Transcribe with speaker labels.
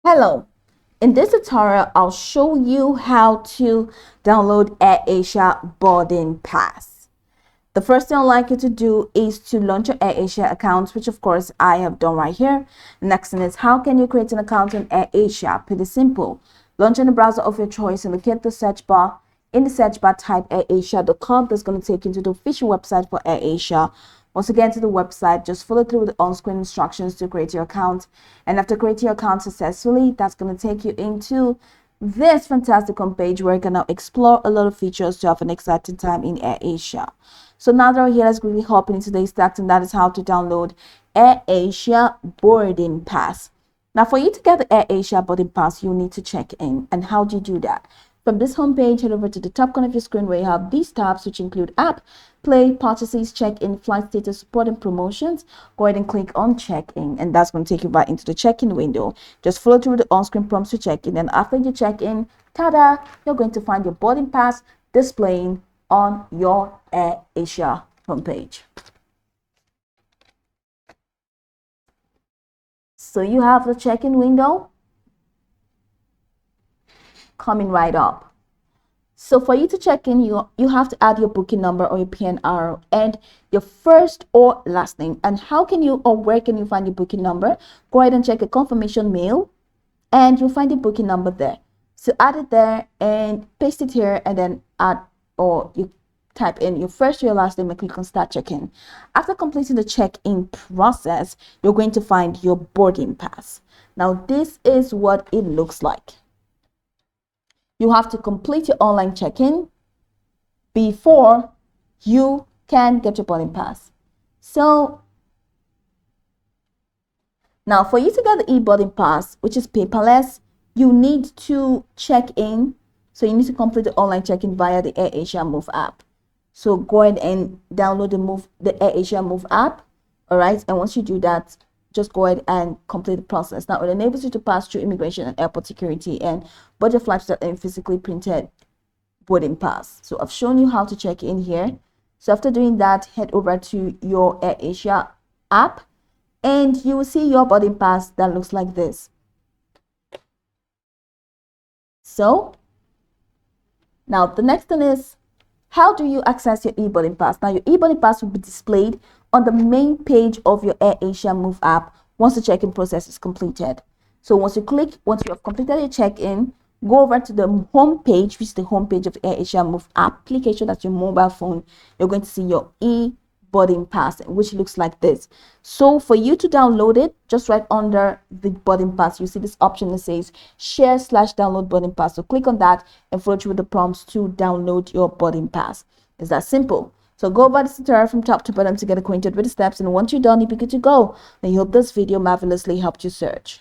Speaker 1: Hello, in this tutorial, I'll show you how to download Airasia boarding pass. The first thing I'd like you to do is to launch your Airasia account, which of course I have done right here. The next thing is, how can you create an account on Airasia? Pretty simple. Launch in the browser of your choice and locate the search bar. In the search bar, type airasia.com. That's going to take you to the official website for Airasia. Once again, to the website, just follow through the on-screen instructions to create your account. And after creating your account successfully, that's going to take you into this fantastic homepage where you can now explore a lot of features to have an exciting time in Airasia. So now that we're here, let's quickly hop into today's task, and that is how to download Airasia boarding pass. Now, for you to get the Airasia boarding pass, you need to check in. And how do you do that? From this homepage, head over to the top corner of your screen where you have these tabs, which include app, play, purchases, check-in, flight status, support, and promotions. Go ahead and click on check-in, and that's going to take you right into the check-in window. Just follow through the on-screen prompts to check in, and after you check in, ta-da, you're going to find your boarding pass displaying on your Airasia homepage. So you have the check-in window coming right up. So for you to check in, you have to add your booking number or your PNR and your first or last name. And how can you, or where can you find your booking number? Go ahead and check a confirmation mail and you'll find the booking number there. So add it there and paste it here, and then add, or you type in your first or your last name and click on start check-in. After completing the check-in process, you're going to find your boarding pass. Now this is what it looks like. You have to complete your online check-in before you can get your boarding pass. So now for you to get the e-boarding pass, which is paperless, you need to check in. So you need to complete the online check-in via the Airasia Move app. So go ahead and download the Airasia Move app. All right. And once you do that, just go ahead and complete the process. Now, it enables you to pass through immigration and airport security and board your flights and physically printed boarding pass. So I've shown you how to check in here. So after doing that, head over to your Airasia app and you will see your boarding pass that looks like this. So now the next thing is, how do you access your e-boarding pass? Now your e-boarding pass will be displayed on the main page of your Airasia Move app once the check-in process is completed. So once you have completed your check-in, go over to the home page, which is the home page of the Airasia Move application. That's your mobile phone. You're going to see your e-boarding pass, which looks like this. So for you to download it, just right under the boarding pass, you see this option that says share/download boarding pass. So click on that and follow through with the prompts to download your boarding pass. It's that simple. So go over this tutorial from top to bottom to get acquainted with the steps, and once you're done, you'll be good to go. I hope this video marvelously helped you search.